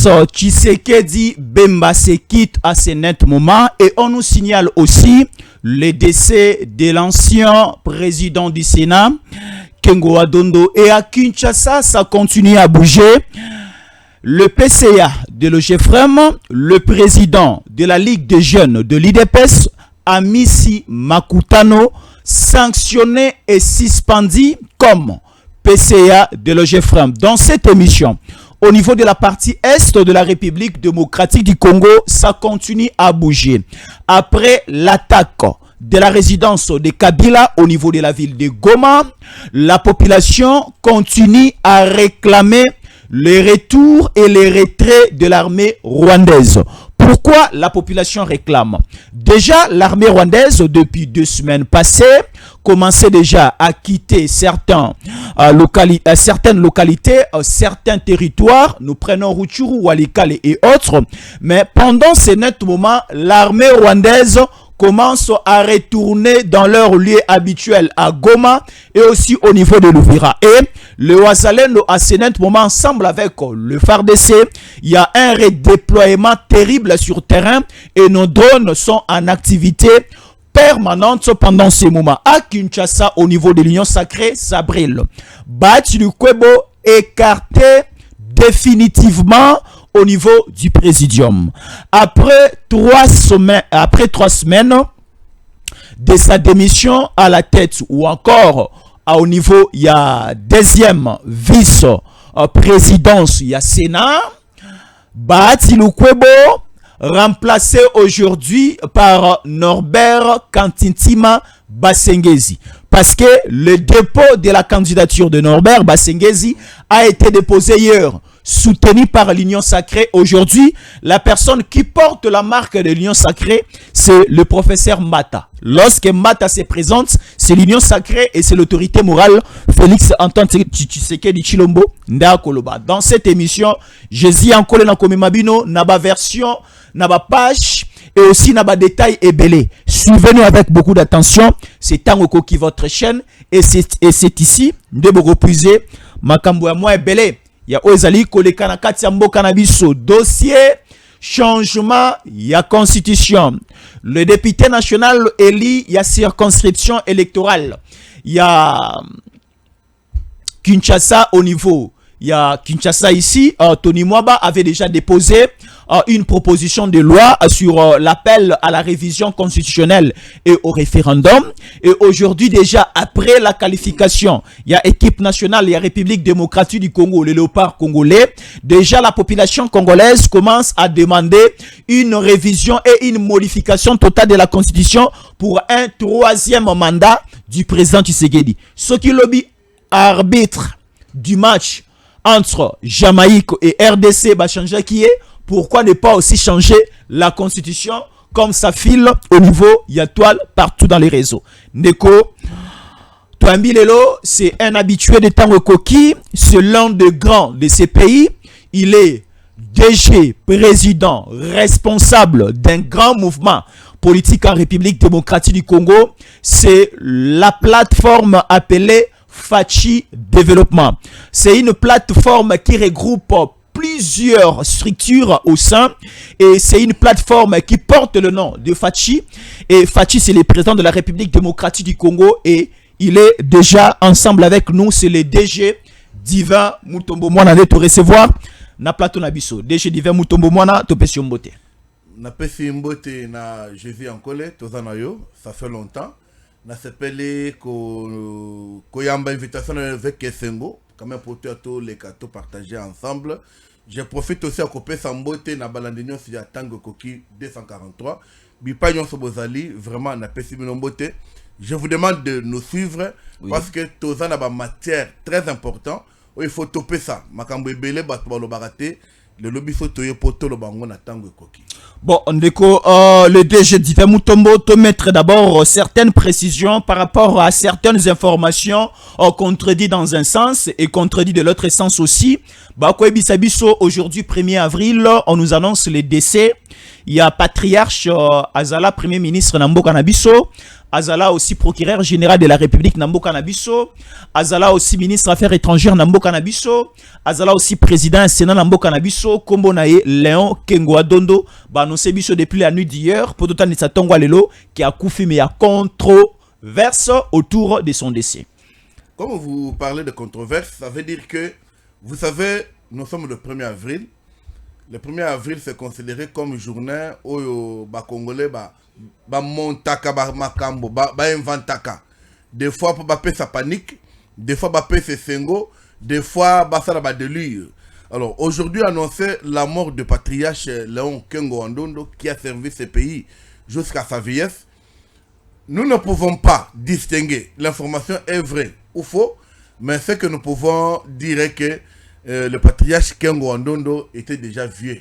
Tshisekedi Bemba se quitte à ce net moment et on nous signale aussi le décès de l'ancien président du Sénat, Kengo Adondo. Et à Kinshasa, ça continue à bouger. Le PCA de l'OGFREM, le président de la Ligue des jeunes de l'IDPS, Amisi Makutano, sanctionné et suspendu comme PCA de l'OGFREM. Dans cette émission, au niveau de la partie est de la République démocratique du Congo, ça continue à bouger. Après l'attaque de la résidence de Kabila au niveau de la ville de Goma, la population continue à réclamer le retour et le retrait de l'armée rwandaise. Pourquoi la population réclame? Déjà, l'armée rwandaise, depuis 2 semaines passées, commençait déjà à quitter certaines localités, certains territoires. Nous prenons Rutshuru, Walikale et autres. Mais pendant ce net moment, l'armée rwandaise commence à retourner dans leur lieu habituel à Goma et aussi au niveau de l'Ouvira. Et le Wazalendo à ce net moment, ensemble avec le FARDC, il y a un redéploiement terrible sur terrain et nos drones sont en activité permanente pendant ces moments. À Kinshasa, au niveau de l'Union Sacrée, ça brille. Bachilukwebo écarté définitivement au niveau du présidium. Après 3 semaines de sa démission à la tête ou encore au niveau, il y a 2e vice-présidence, il y a Sénat, Bahati Lukwebo, remplacé aujourd'hui par Norbert Kantintima Basengezi. Parce que le dépôt de la candidature de Norbert Basengezi a été déposé hier, soutenu par l'Union Sacrée. Aujourd'hui, la personne qui porte la marque de l'Union Sacrée, c'est le professeur Mata. Lorsque Mata se présente, c'est l'Union Sacrée et c'est l'autorité morale Félix Antoine Tshisekedi Tshilombo Ndakoloba. Dans cette émission, Jésus Ankole Nakomemabino, Naba version, Naba page et aussi Naba détail et belé. Suivez-nous avec beaucoup d'attention. C'est Tangoko qui votre chaîne et c'est ici de vous repuiser Makambo ya moi et belé. Il y a Ozali Kolekana Katiambo Kanabiso dossier changement, il y a constitution. Le député national élit, il y a circonscription électorale. Il y a Kinshasa au niveau. Il y a Kinshasa ici. Tony Mwaba avait déjà déposé une proposition de loi sur l'appel à la révision constitutionnelle et au référendum. Et aujourd'hui déjà, après la qualification, il y a équipe nationale, il y a République démocratique du Congo, le léopard congolais. Déjà, la population congolaise commence à demander une révision et une modification totale de la constitution pour un 3e mandat du président Tshisekedi. Ce qui lobby arbitre du match entre Jamaïque et RDC va changer qui est. Pourquoi ne pas aussi changer la constitution comme ça file au niveau Yatoile partout dans les réseaux. Neko Touambi Lelo, c'est un habitué de Tango Koki, c'est l'un des grands de ces pays. Il est DG, président, responsable d'un grand mouvement politique en République démocratique du Congo. C'est la plateforme appelée Fachi Développement. C'est une plateforme qui regroupe plusieurs structures au sein et c'est une plateforme qui porte le nom de Fachi. Et Fachi, c'est le président de la République démocratique du Congo et il est déjà ensemble avec nous. C'est le DG Divin Mutombo Mwana de te recevoir na plateau Nabiso. DG Divin Mutombo Mwana to pesi mbote. Na pesi mbote na Jésus Ankole tozanayo, ça fait longtemps. Na sepele ko yamba invitation avec Kesengo quand même pour tous les cadeaux partagés ensemble. Je profite aussi à couper Sambote na balandinyo si ya Tango Koki 243 Bipanyon Sobozali vraiment na pesi minombote. Je vous demande de nous suivre parce que tous en a matière très important. Il faut toper ça. Makambo ebele batobalo barate. Le lobby sotoye poto lo bango na Tango Koki. Bon, ndeko, le DG Divin Mutombo te mettre d'abord certaines précisions par rapport à certaines informations contredites dans un sens et contredites de l'autre sens aussi. Bah, quoi bisabiso aujourd'hui 1er avril, on nous annonce les décès Il y a patriarche Azala, premier ministre Namboka Nabiso. Azala aussi procureur général de la République Namboka Nabiso. Azala aussi ministre affaires étrangères Namboka Nabiso. Azala aussi président Sénat Namboka Nabiso. Kombo nae Léon Kengo Adondo. Ba annoncé biso depuis la nuit d'hier. Pour d'autant Nissa Tongwa Lelo qui a couffé mais il y a controverse autour de son décès. Comme vous parlez de controverse, ça veut dire que, vous savez, nous sommes le 1er avril. Le 1er avril, c'est considéré comme journée où les Congolais montaka, makambo, inventaka. Des fois, pour faire sa panique, des fois, pour faire ses sengo, des fois, ça va délire. Alors, aujourd'hui, annoncer la mort du patriarche Léon Kengo Andondo, qui a servi ce pays jusqu'à sa vieillesse, nous ne pouvons pas distinguer l'information est vraie ou faux, mais ce que nous pouvons dire est que le patriarche Kengo Andondo était déjà vieux.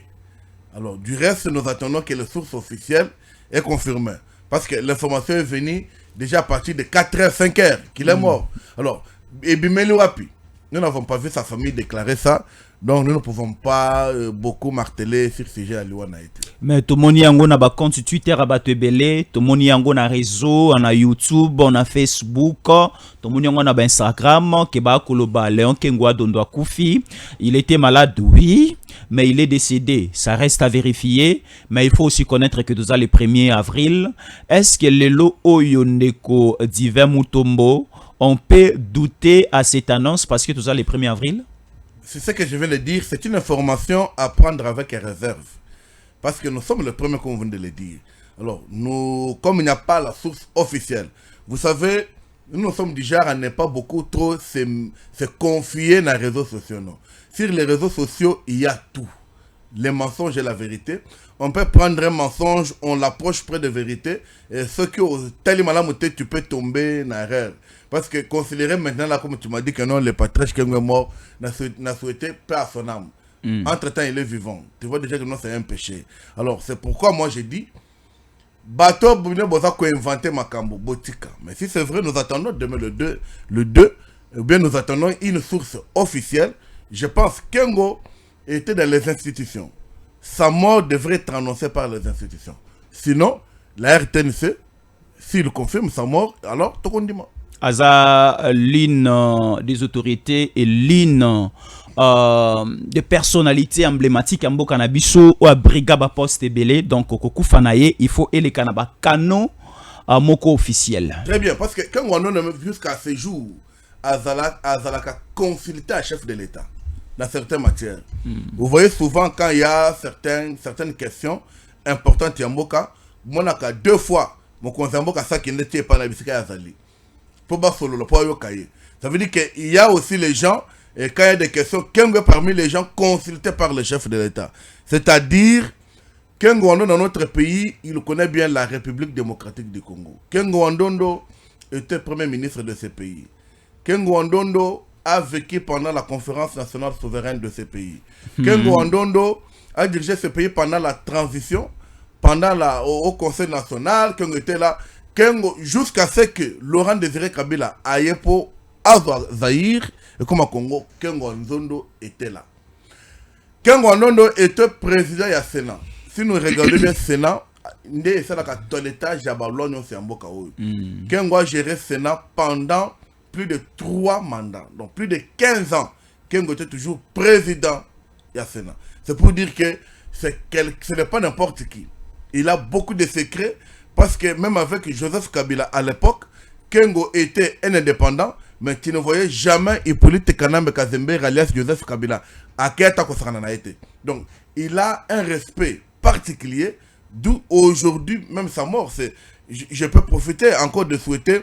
Alors, du reste, nous attendons que les sources officielles aient confirmé. Parce que l'information est venue déjà à partir de 4h, 5h qu'il est mort. Alors, Ebimeli Wapi, nous n'avons pas vu sa famille déclarer ça. Donc, nous ne pouvons pas beaucoup marteler sur ce sujet à l'Ouanaïti. Mais tout le monde a un compte Twitter, tout le monde a un réseau, on a YouTube, on a Facebook, tout le monde a Instagram, Léon Kengo Adondo Koufi. Il était malade, oui, mais il est décédé. Ça reste à vérifier, mais il faut aussi connaître que nous avons le 1er avril. Est-ce que le lot Oyoneko d'Iver Mutombo, on peut douter à cette annonce parce que nous avons le 1er avril? C'est ce que je viens de dire, c'est une information à prendre avec réserve. Parce que nous sommes les premiers qu'on vient de le dire. Alors, nous, comme il n'y a pas la source officielle, vous savez, nous sommes du genre à ne pas beaucoup trop se confier dans les réseaux sociaux. Non. Sur les réseaux sociaux, il y a tout. Les mensonges et la vérité. On peut prendre un mensonge, on l'approche près de vérité. Et ce que tellement là, tu peux tomber dans l'erreur. Parce que considérer maintenant, là, comme tu m'as dit que non, le patriarche qui est mort n'a souhaité paix à son âme. Entre-temps, il est vivant. Tu vois déjà que non, c'est un péché. Alors, c'est pourquoi moi j'ai dit, bateau, boza ko inventer makambo, botika. Mais si c'est vrai, nous attendons demain le 2, ou bien nous attendons une source officielle. Je pense qu'Kengo était dans les institutions. Sa mort devrait être annoncée par les institutions. Sinon, la RTNC, s'il confirme sa mort, alors, tout le monde dit. Aza l'une des autorités et l'une des personnalités emblématiques en Bokanabiso ou à Brigaba Poste Belé, donc Koku Fanaye, il faut et les Kanaba Kano Moko officiel. Très bien, parce que quand on a jusqu'à ce jour, Azalaka consulté à chef de l'État dans certaines matières. Vous voyez souvent quand il y a certaines questions importantes, Yamboka, moi, n'a 2 fois, mon conseil Mboka, ça qui n'était pas la bisika Azali. Ça veut dire qu'il y a aussi les gens, et quand il y a des questions, Kengo parmi les gens consultés par le chef de l'État. C'est-à-dire, Kengo Andondo dans notre pays, il connaît bien la République démocratique du Congo. Kengo Andondo était premier ministre de ce pays. Kengo Andondo a vécu pendant la conférence nationale souveraine de ce pays. Kengo Andondo a dirigé ce pays pendant la transition, au Conseil national, Kengo était là. Jusqu'à ce que Laurent Désiré Kabila aille pour Zahir et comme à Congo, Kengo Nzondo était là. Kengo Nzondo était président du Sénat. Si nous regardons bien le Sénat, c'est la toilettage à Ballon, c'est un beau chaos. Kengo a géré le Sénat pendant plus de 3 mandats, donc plus de 15 ans. Kengo était toujours président du Sénat. C'est pour dire que ce n'est pas n'importe qui. Il a beaucoup de secrets. Parce que même avec Joseph Kabila à l'époque, Kengo était un indépendant, mais tu ne voyais jamais Hippolyte Kanambe Kazembe alias Joseph Kabila. Donc, il a un respect particulier, d'où aujourd'hui, même sa mort, je peux profiter encore de souhaiter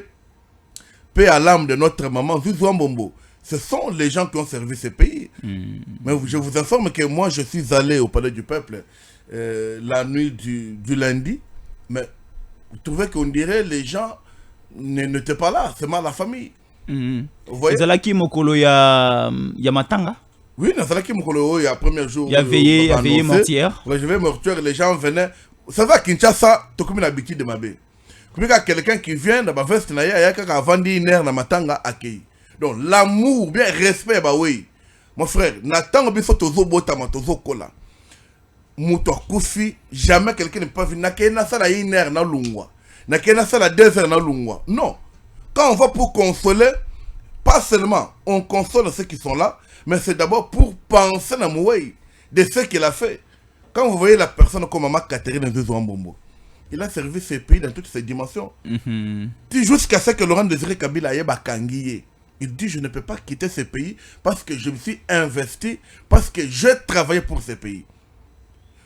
paix à l'âme de notre maman Zuzou Mbombo. Ce sont les gens qui ont servi ce pays. Mais je vous informe que moi, je suis allé au Palais du Peuple la nuit du lundi, mais vous trouvez qu'on dirait les gens n'étaient pas là, c'est mal la famille. Vous voyez? Zalaki Mokolo ya Matanga. Oui, Zalaki Mokolo ya premier jour. Il y a veillé mortière. Je vais mortière, les gens venaient. Vous savez à Kinshasa, tu as comme l'habitude de m'habiller. Comme il y a quelqu'un qui vient dans ma veste, il y a quelqu'un qui a vendu une heure dans Matanga accueilli. Donc l'amour, bien respect, bah oui. Mon frère, Nathan Biso Tozo Botama Tozo Kola. Mouto Koufi, jamais quelqu'un ne peut venir. N'a ça la 1 heure na lungwa. N'a ça la 2 heures na lungwa. Non. Quand on va pour consoler, pas seulement on console ceux qui sont là, mais c'est d'abord pour penser à Moué de ce qu'il a fait. Quand vous voyez la personne comme Maman Catherine Nzouambombo, il a servi ce pays dans toutes ses dimensions. Jusqu'à ce que Laurent Désiré Kabila aille bakangiye. Il dit je ne peux pas quitter ce pays parce que je me suis investi, parce que j'ai travaillé pour ce pays.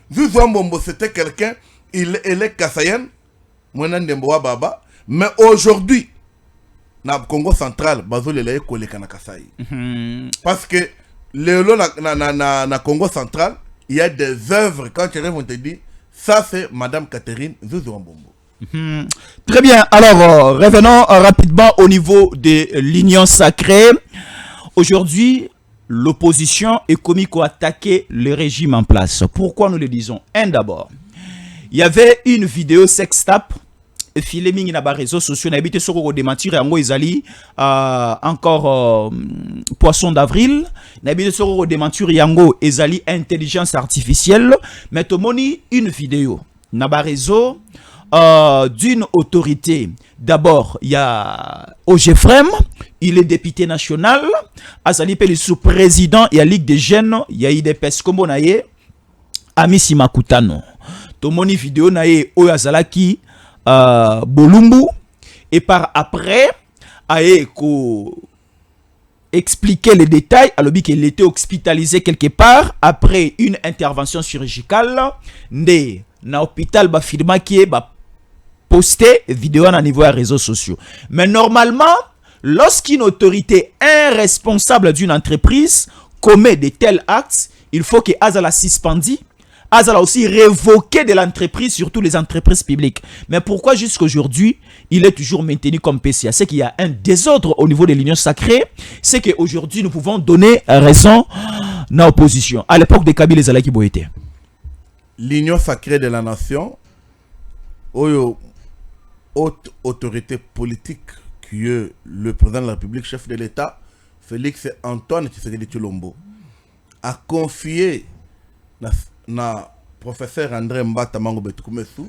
Nzouambombo c'était quelqu'un, il est Kassayen, Baba, mais aujourd'hui, dans le Congo central, Bazole est collé à Kassaï. Parce que le Congo central, il y a des œuvres, quand tu arrives, on te dit, ça c'est Madame Catherine Nzouambombo. Très bien, alors revenons rapidement au niveau de l'Union sacrée. Aujourd'hui, l'opposition est commis à attaquer le régime en place. Pourquoi nous le disons? D'abord, il y avait une vidéo sextape filé mingi na ba réseaux sociaux, n'habite sur le démentir yango ezali encore poisson d'avril, n'habite sur le démentir yango ezali intelligence artificielle, mais tomoni une vidéo na ba réseau d'une autorité. D'abord, il y a Ogefrem, il est député national, azali pe le sous-président, il y a Ligue des jeunes, il y a IDPS kombo na ye Amisi Makutano. Tomoni vidéo na ye oyo azalaki Bolumbu, et par après expliquer les détails alors qu'il était hospitalisé quelque part après une intervention chirurgicale nde na hôpital ba firma qui est posté vidéo à niveau des réseaux sociaux. Mais normalement, lorsqu'une autorité, un responsable d'une entreprise commet de tels actes, il faut que Azala suspendi, Azala aussi révoqué de l'entreprise, surtout les entreprises publiques. Mais pourquoi jusqu'à aujourd'hui, il est toujours maintenu comme PCA? C'est qu'il y a un désordre au niveau de l'Union sacrée. C'est qu'aujourd'hui, nous pouvons donner raison à l'opposition. À l'époque de Kabila Zalaki Boété. L'Union sacrée de la nation, haute autorité politique qui est le président de la République, chef de l'État, Félix Antoine Tshisekedi Tshilombo, a confié na professeur André Mbata Mango Betukumesu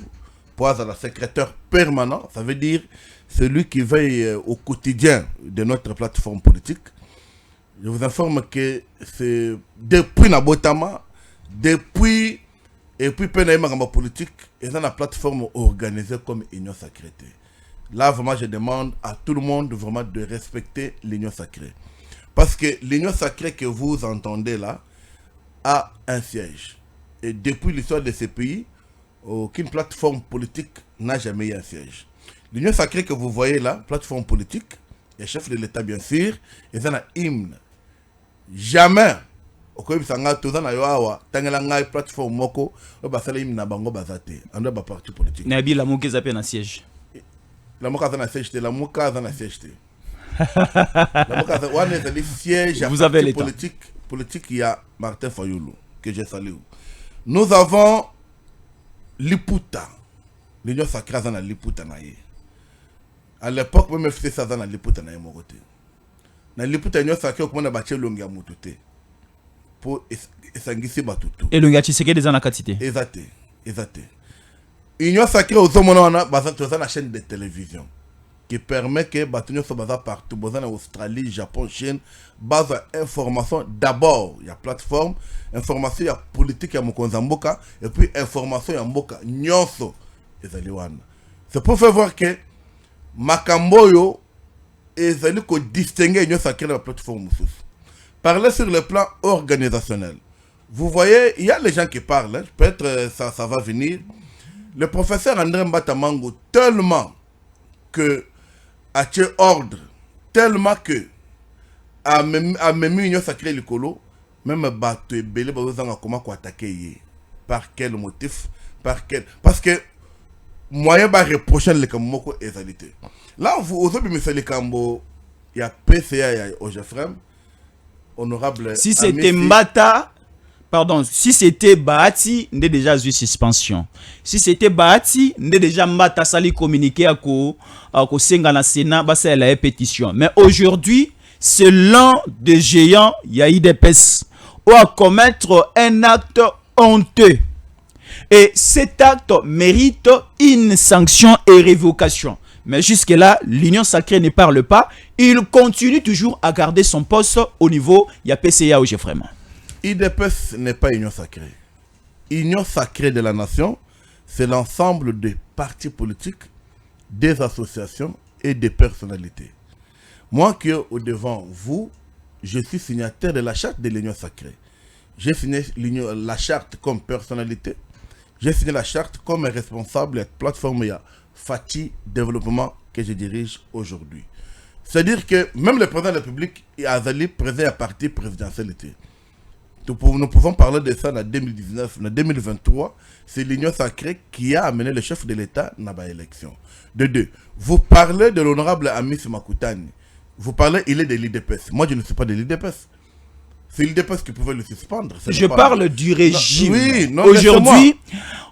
pour être le secrétaire permanent, ça veut dire celui qui veille au quotidien de notre plateforme politique. Je vous informe que c'est depuis Nabotama, depuis et puis Penaïma politique, et dans la plateforme organisée comme Union sacrée. Là, vraiment, je demande à tout le monde vraiment de respecter l'Union sacrée. Parce que l'Union sacrée que vous entendez là a un siège. Et depuis l'histoire de ce pays, aucune plateforme politique n'a jamais eu un siège. L'Union sacrée que vous voyez là, plateforme politique, et chef de l'État bien sûr, et ça un hymne. Jamais, au cas où ça n'a tout ça, il plateforme moko, basala hymne na bango bazate, en deux parti politique. Nabi la moka zape na siège. La moka na siège, la moka na siège. La moka na siège. Vous avez l'État. Politique, il y a Martin Fayoulou que j'ai salué. Nous avons Liputa. L'Union sacrée dans Liputa naïe. À l'époque, même si ça dans Liputa naïe mon côté. Dans Liputa l'Union sacrée comment on a bâti longia mutute pour esangisi batutu. Et longia Tshisekedi des anakatité. Exact. L'Union sacrée aux hommes on a basé sur la chaîne de télévision qui permet que batutu soit basé partout, basé en Australie, Japon, Chine, base information d'abord, il y a plateforme, information il y a politique il y a Mokonzamboka et puis information il y a Mboka nyonso ezaliwana. C'est pour faire voir que Makamboyo ezali ko distinguer l'Union sacrée de la plateforme. Parler sur le plan organisationnel. Vous voyez, il y a les gens qui parlent, peut-être ça va venir. Le professeur André Mbata Mango, tellement que a tué ordre, tellement que a même Union sacrée l'écolo, même bateau et belé, comment attaquer. Par quel motif? Parce que moyen de reprocher les Kamoko et égalité. Là, vous osez me les Kambo, il y a PCA, il y a Ogefrem, honorable. Si c'était Mbata, pardon, si c'était Bahati, n'est déjà eu suspension. Si c'était Bahati, n'est déjà Mbata sali communiqué à ko senga na Sénat, bah c'est la pétition. Mais aujourd'hui, c'est l'un des géants, il y a eu des pèses, ou à commettre un acte honteux. Et cet acte mérite une sanction et révocation. Mais jusque-là, l'Union sacrée ne parle pas. Il continue toujours à garder son poste au niveau de PCA ou vraiment. IDPS n'est pas union sacrée. Union sacrée de la nation, c'est l'ensemble des partis politiques, des associations et des personnalités. Moi qui au devant vous, je suis signataire de la charte de l'Union sacrée. J'ai signé la charte comme personnalité. J'ai signé la charte comme responsable de la plateforme Fati Développement que je dirige aujourd'hui. C'est-à-dire que même le président de la République a allé président à parti présidentialité. Nous pouvons parler de ça en 2019, en 2023. C'est l'Union sacrée qui a amené le chef de l'État dans l'élection. De deux, vous parlez de l'honorable Amis Makutani. Vous parlez, il est de l'IDPS. Moi, je ne suis pas de l'IDPS. C'est l'IDPS qui pouvait le suspendre. Je parle du régime. Non, aujourd'hui,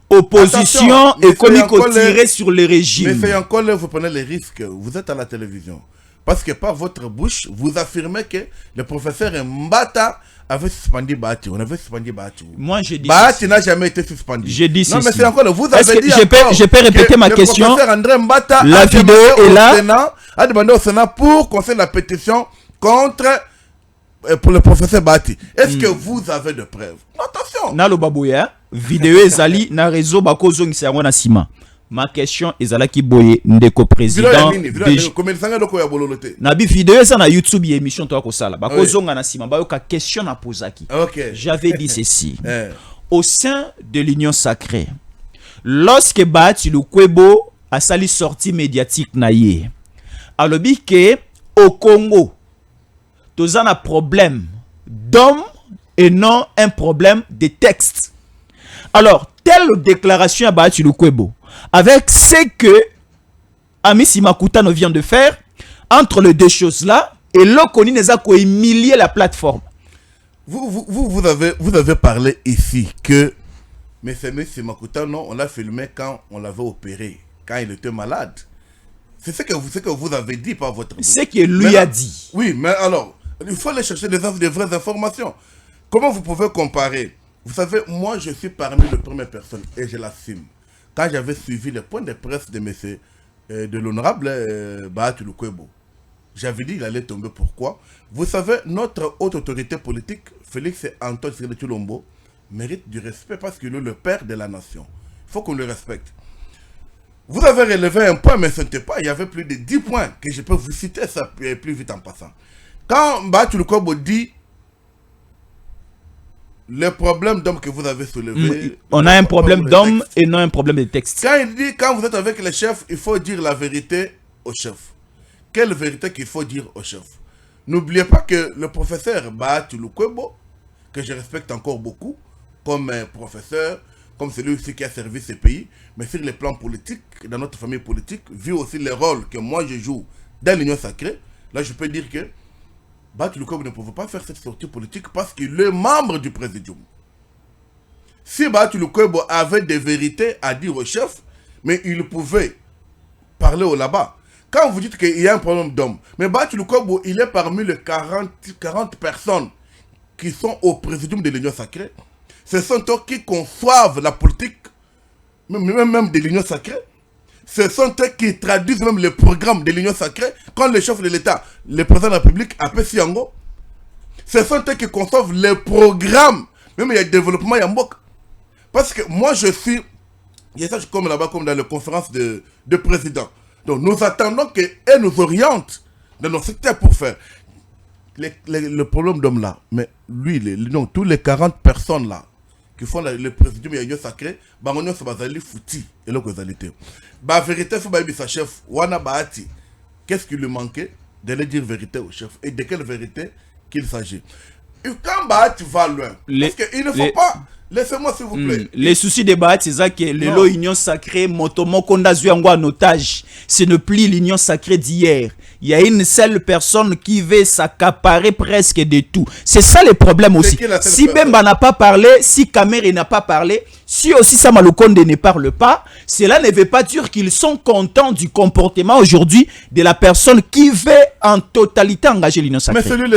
opposition économique tirée sur le régime. Mais c'est encore là, vous prenez les risques. Vous êtes à la télévision. Parce que par votre bouche, vous affirmez que le professeur Mbata avait suspendu Bahati. On avait suspendu Bahati. Moi, je dis Bahati n'a jamais été suspendu. Je dis non, mais c'est encore là. Vous avez dit je peux répéter ma question. Le professeur André Mbata la vidéo est là. A demandé au Sénat pour conseiller la pétition contre pour le professeur Bahati. Est-ce que vous avez de preuves? Non, attention. Nalo Babouya, vidéo ezali na réseau bakozo ngisango na sima. Ma question ezalaki boye ndeko président. Nabi vidéo ça na YouTube émission toi ko sala. Bakozo nga na sima bayoka question na posaki. OK. J'avais dit ceci. Au sein de l'Union sacrée, lorsque Bahati Lukwebo a sali sortie médiatique na ye, alobi que au Congo tous un problème d'homme et non un problème de texte. Alors, telle déclaration à Bahati Lukwebo, avec ce que Amis Makutano vient de faire, entre les deux choses-là, et l'Okoni n'a pas humilié la plateforme. Vous avez parlé ici que M. Makutano, on l'a filmé quand on l'avait opéré, quand il était malade. C'est ce que vous avez dit par votre bouche. C'est ce que lui a dit. Oui, mais alors, il faut aller chercher des vraies informations. Comment vous pouvez comparer? Vous savez, moi, je suis parmi les premières personnes, et je l'assume. Quand j'avais suivi le point de presse de l'honorable Bahati Lukwebo, j'avais dit qu'il allait tomber. Pourquoi? Vous savez, notre haute autorité politique, Félix Antoine Tshisekedi Tshilombo, mérite du respect parce qu'il est le père de la nation. Il faut qu'on le respecte. Vous avez relevé un point, mais ce n'était pas. Il y avait plus de 10 points que je peux vous citer ça plus vite en passant. Quand Bahati Lukwebo dit le problème d'homme que vous avez soulevé... On a un problème d'homme et non un problème de texte. Quand il dit, quand vous êtes avec le chef, il faut dire la vérité au chef. Quelle vérité qu'il faut dire au chef? N'oubliez pas que le professeur Bahati Lukwebo, que je respecte encore beaucoup, comme professeur, comme celui aussi qui a servi ce pays, mais sur le plan politique, dans notre famille politique, vu aussi le rôle que moi je joue dans l'Union sacrée, là je peux dire que Bahati Lukwebo ne pouvait pas faire cette sortie politique parce qu'il est membre du présidium. Si Bahati Lukwebo avait des vérités à dire au chef, mais il pouvait parler au là-bas. Quand vous dites qu'il y a un problème d'homme, mais Bahati Lukwebo, il est parmi les 40 personnes qui sont au présidium de l'Union sacrée. Ce sont eux qui conçoivent la politique, même de l'Union sacrée. Ce sont eux qui traduisent même le programme de l'Union sacrée. Quand le chef de l'État, le président de la République, appelle Siango, ce sont eux qui conçoivent le programme, même il y a développement Yambok. Parce que moi je suis, il y a ça comme là-bas, comme dans les conférences de présidents. Donc nous attendons qu'elle nous oriente dans nos secteurs pour faire le problème d'homme là. Mais lui, tous les 40 personnes là, qui font le présidium de l'Union sacrée, Bangonio Sabazali fouti, et là que vous allez dire. La vérité, il faut que sa chef, Wana Bahati, qu'est-ce qui lui manquait? D'aller dire vérité au chef. Et de quelle vérité qu'il s'agit. Et quand Bahati va loin, parce qu'il ne faut pas... Laissez-moi s'il vous plaît. Les soucis de Bahati, c'est ça que l'Union sacrée, Motomo Konda Zuyango en otage. Ce n'est plus l'Union sacrée d'hier. Il y a une seule personne qui veut s'accaparer presque de tout. C'est ça le problème aussi. Si Bemba n'a pas parlé, si Kamere n'a pas parlé, si aussi Samalukonde ne parle pas, cela ne veut pas dire qu'ils sont contents du comportement aujourd'hui de la personne qui veut en totalité engager l'Union sacrée. Mais celui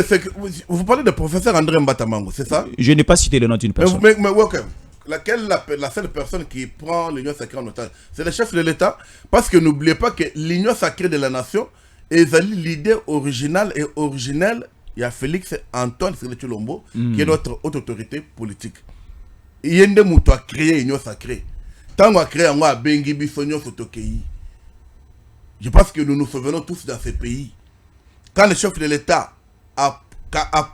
vous parlez de professeur André Mbatamango, c'est ça? Je n'ai pas cité le nom d'une personne. Mais okay. la seule personne qui prend l'Union sacrée en otage, c'est le chef de l'État. Parce que n'oubliez pas que l'Union sacrée de la nation est l'idée originale et originelle. Il y a Félix Antoine Tshisekedi-Tshilombo qui est notre haute autorité politique. Il y a des gens qui ont créé l'Union sacrée. Tant qu'on a créé un Bengi Bissonio Sotokei. Je pense que nous nous souvenons tous dans ces pays. Quand le chef de l'État a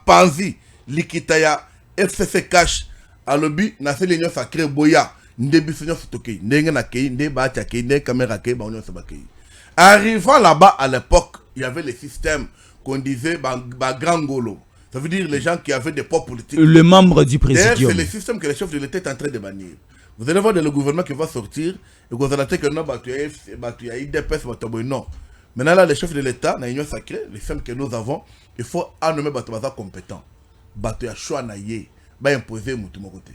pensé l'Ikitaya FCC Cash à l'objet na l'Union sacrée boya nde Bissonio Sotokei ndenge na kei nde bacha kei nde caméra kei ba union sabakei. Arrivant là-bas à l'époque, il y avait les systèmes qu'on disait grand golo. Ça veut dire les gens qui avaient des postes politiques. Le membre du présidium. C'est le système que le chef de l'État est en train de bannir. Vous allez voir le gouvernement qui va sortir et vous allez dire que non, il y a IDPS, non. Maintenant là, le chef de l'État, dans l'Union sacrée, le système que nous avons, il faut nommer Batobaza compétent. Batoya choix naïe, va imposer mon côté.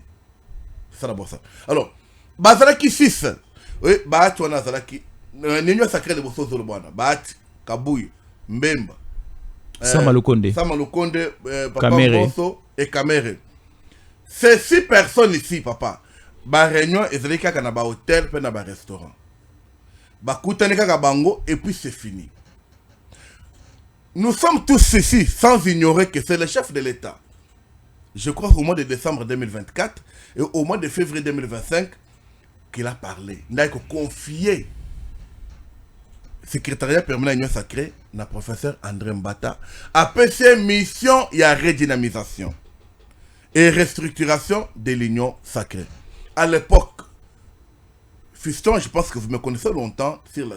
C'est ça d'abord ça. Alors, Bazalaki 6, oui, Bahatouana Zalaki, l'Union sacrée de Bosso Zolobana, Bahat, Kabouy, Mbemba. Samalukonde, Papa Bosso et Kamere. Ces 6 personnes ici, papa, ba réunion et zalika kana ba hôtel pe na ba restaurant. Ba kutani kaka bango et puis c'est fini. Nous sommes tous ici sans ignorer que c'est le chef de l'État. Je crois au mois de décembre 2024 et au mois de février 2025 qu'il a parlé. Il a confié secrétariat permanent de l'Union sacrée na professeur André Mbata après ses missions il y a redynamisation et restructuration de l'Union sacrée. À l'époque, Fiston, je pense que vous me connaissez longtemps sur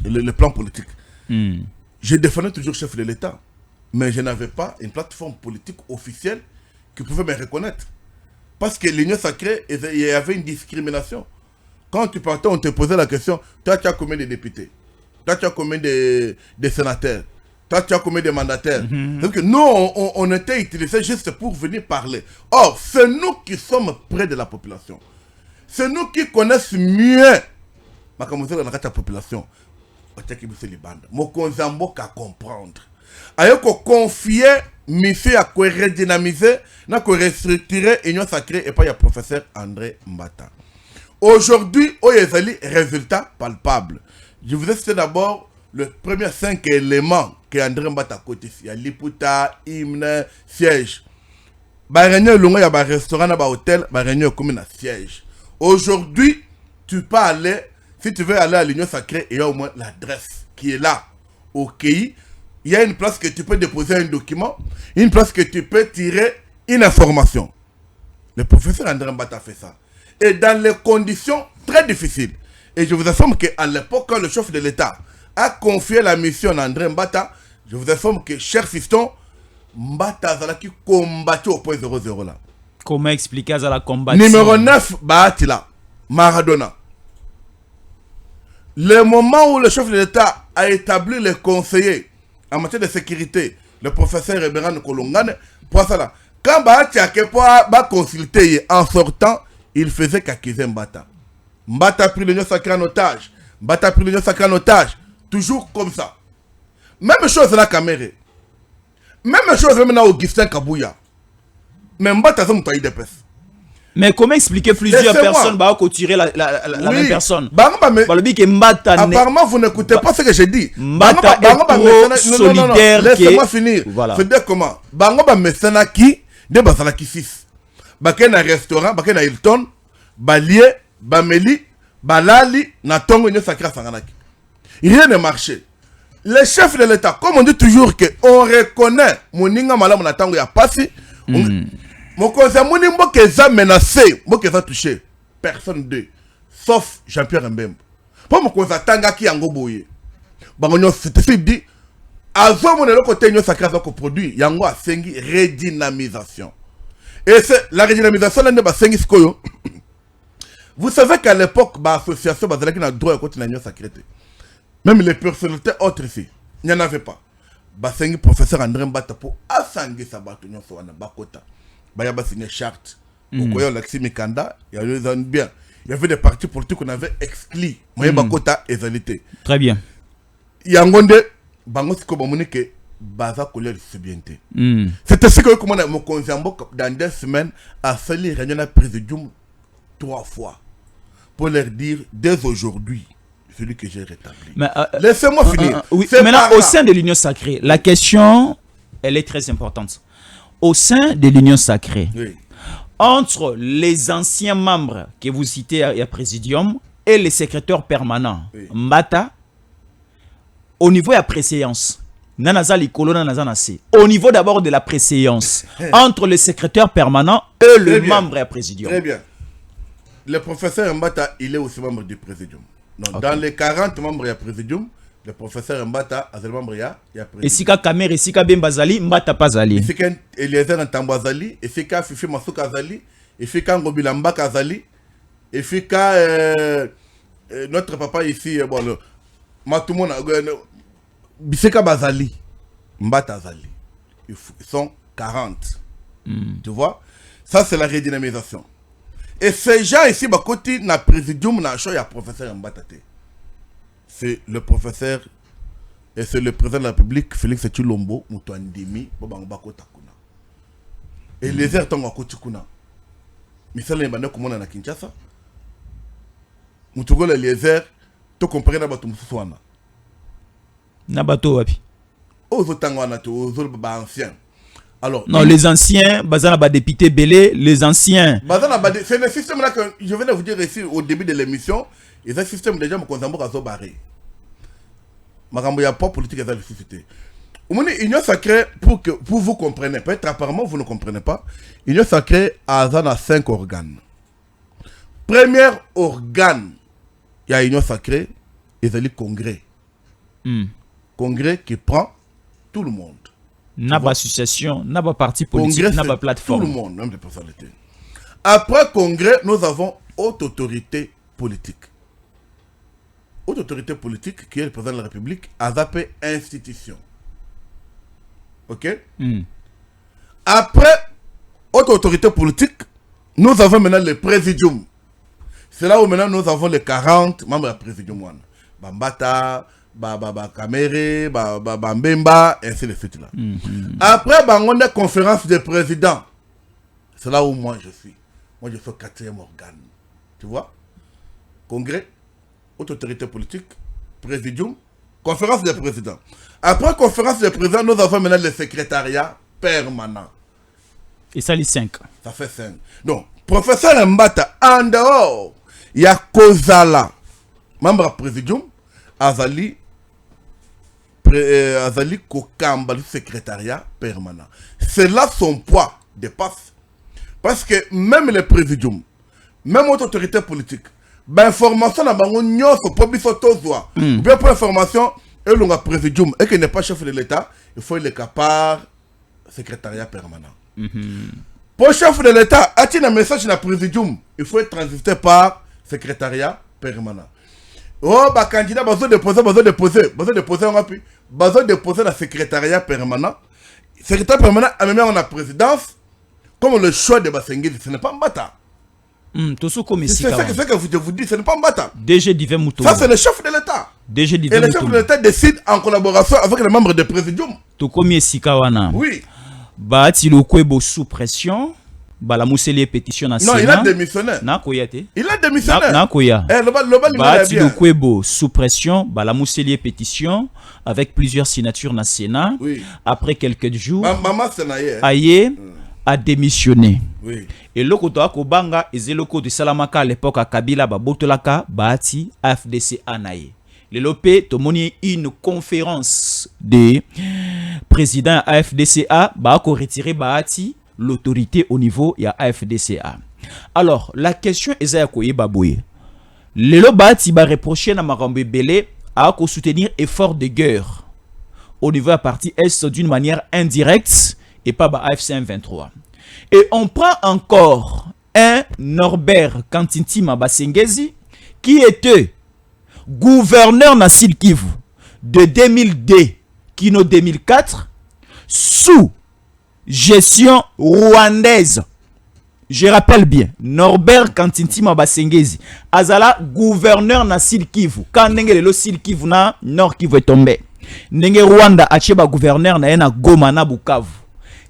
le plan politique. Je défendais toujours le chef de l'État, mais je n'avais pas une plateforme politique officielle qui pouvait me reconnaître. Parce que l'Union sacrée, il y avait une discrimination. Quand tu partais, on te posait la question, toi tu as combien de députés? Toi tu as combien de sénateurs? Toi tu as combien de mandataires? Donc nous, on était utilisés juste pour venir parler. Or, c'est nous qui sommes près de la population. C'est nous qui connaissons mieux la population. Mon konzambo qu'à comprendre. Ayo ko confier mission à redynamiser, na ko restructurer l'Union sacrée et pas il y a professeur André Mbata. Aujourd'hui, il y a des résultats palpables. Je vous ai cité d'abord le premier 5 éléments que André Mbata côté. Il y a Liputa, hymne, siège. Réunion longue, il y a un restaurant, un hôtel, réunion comme un siège. Aujourd'hui, tu peux aller, si tu veux aller à l'Union sacrée, il y a au moins l'adresse qui est là. Au pays, il y a une place que tu peux déposer un document, une place que tu peux tirer une information. Le professeur André Mbata a fait ça. Et dans les conditions très difficiles. Et je vous informe qu'à l'époque, quand le chef de l'État a confié la mission à André Mbata, je vous informe que, cher fiston, Mbata a combattu au point 00 là. Comment expliquer ça la combattu? Numéro 9, Bahatila, Maradona. Le moment où le chef de l'État a établi les conseillers en matière de sécurité, le professeur Eberan Kolongane, pour ça là, quand Bahati a consulté en sortant, il faisait qu'accuser Mbata. Mbata a pris l'Union sacrée en otage. Mbata a pris l'Union sacrée en otage. Toujours comme ça. Même chose dans la caméra. Même chose même dans Augustin Kabouya. Mais Mbata a fait des pèses. Mais comment expliquer plusieurs personnes bah tirer la même personne? Apparemment vous n'écoutez pas ce que j'ai dit. Mbata est solidaire. Laissez-moi finir. Voilà. C'est dire comment. Bango ba mesana qui de basala qui 6. Baké na restaurant, baké na Hilton, Balie, Bameli, Balali, na Tongo Union sacrée Sanganaki. Rien ne marchait. Le chef de l'État, comme on dit toujours que on reconnaît Moninga Malam na Tango ya passé. Mon conseil, mon nimbo que ça menacé, moi que ça touché, personne d'eux, sauf Jean-Pierre Mbembe. Pour mon conseil, tanga qui en goboye. Bangonyo c'était dit, à ce moment le côté Union sacrée ça produit, yango a sengi redynamisation. Et c'est la redynamisation là ne ba sengi skoyo. Vous savez qu'à l'époque, l'association qui a droit à continuer l'Union sacrée. Même les personnalités autres ici, il n'y en avait pas. Basengi professeur André Mbata pour assanguer sa bâtonnière sur un bakota. Il y avait signé charte. Il y avait des partis politiques qu'on avait exclus. Bakota égalité. Très bien. Il y a un bango siko bamoni que baza colère c'est bien. C'était ce que comment mon consambo dans 2 semaines a fallu réunion à présidium 3 fois pour leur dire dès aujourd'hui celui que j'ai rétabli. Mais laissez-moi finir. Oui. Maintenant au sein de l'union sacrée, la question elle est très importante. Au sein de l'union sacrée, oui, entre les anciens membres que vous citez à Présidium et les secrétaires permanents, oui, Mbata, au niveau de la préséance, au niveau d'abord de la préséance, entre les secrétaires permanents et le membre à Présidium. Très bien. Le professeur Mbata, il est aussi membre du Présidium. Okay. Dans les 40 membres à Présidium, le professeur Mbata a le membre à Présidium. Et si Kamer, et si Bembazali, Mbata Pazali. Et si Eliezer Ntambazali, et si Fifi Masuka Zali, et si Ngobilamba Kazali, et si notre papa ici, bon, Matumona, Biseka Bazali, Mbata Zali. Ils sont 40. Tu vois? Ça, c'est la redynamisation. Et ces gens ici, côté na présidium, na choix, il y a professeur Mbata. C'est le professeur et c'est le président de la République, Félix Tshilombo, Moutouandimi, Bobangobako Takuna. Et les airs tombent à côté Kuna. Mais ça, les bandes comme on a à Kinshasa. Moutougo les airs, tu comprends Nabato Moussouana. Nabato Wapi. Aux autres anciens. Alors, non, les anciens, Bazana ba député Belé, les anciens. C'est le système là que je venais de vous dire ici au début de l'émission. Et ce système déjà me concerne à barré. Il n'y a pas politique à la société. Union sacrée, pour vous compreniez, peut-être apparemment vous ne comprenez pas, Union sacrée a 5 organes. Premier organe, il y a Union sacrée, et c'est le congrès. Congrès qui prend tout le monde. N'a pas association, n'a pas parti politique, n'a pas plateforme. Tout le monde, même des personnalités. Après congrès, nous avons haute autorité politique. Haute autorité politique, qui est le président de la République, a zappé institution. Ok? Après haute autorité politique, nous avons maintenant le présidium. C'est là où maintenant nous avons les 40 membres du présidium. Bambata, Kamere, Mbemba, ainsi de suite là. Après, on a conférence des présidents. C'est là où moi je suis. Moi je suis au 4e organe. Tu vois? Congrès, haute autorité politique, présidium, conférence des présidents. Après conférence des présidents, nous avons maintenant le secrétariat permanent. Et ça, les 5. Ça fait 5. Donc, professeur Mbata, en dehors, il y a Kozala, membre du présidium, Azali Kokamba, le secrétariat permanent. C'est là son poids dépasse. Parce que même le présidium, même votre autorité politique, l'information n'a pas ou bien pour l'information, et le présidium, et qu'il n'est pas chef de l'État, il faut le capar secrétariat permanent. Pour le chef de l'État, a-t-il un message dans le présidium, il faut être transité par secrétariat permanent. Oh, bah, candidat, besoin de déposer la secrétariat permanent. Secrétaire permanent, a même en présidence, comme le choix de Bassengeli, ce n'est pas Mbata. C'est ce que je vous dis, ce n'est pas Mbata. Ça, c'est le chef de l'État. Et le chef de l'État décide en collaboration avec les membres du présidium. Oui. Bahati Lokwebo sous pression. Bala Mousseli pétition na Sénat. Non, il a démissionné. Il a démissionné. Bahati Lokwebo sous pression. Bala Mousseli pétition avec plusieurs signatures na Sénat. Oui. Après quelques jours, Maman Aye a démissionné. Oui. Et loko to akobanga ezeloko de Salamaka à l'époque à Kabila babotolaka Bahati AFDC anaye. Le lopé tomoni une conférence des présidents AFDCA ba ko retirer Bahati l'autorité au niveau ya AFDCA. Alors la question est ya koyeba boye. Le Bahati ba reprocher na makambo belé a ko soutenir effort de guerre au niveau à partie est d'une manière indirecte et pas ba AFC M23. Et on prend encore un Norbert Kantinti Mabasengezi qui était gouverneur na Sud Kivu de 2002 kino 2004 sous gestion rwandaise. Je rappelle bien, Norbert Kantinti Mabasengezi azala gouverneur na Sud Kivu. Quand ndenge le Sud Kivu na Nord Kivu est tombé. ndenge Rwanda atie ba gouverneur na na Goma na Bukavu,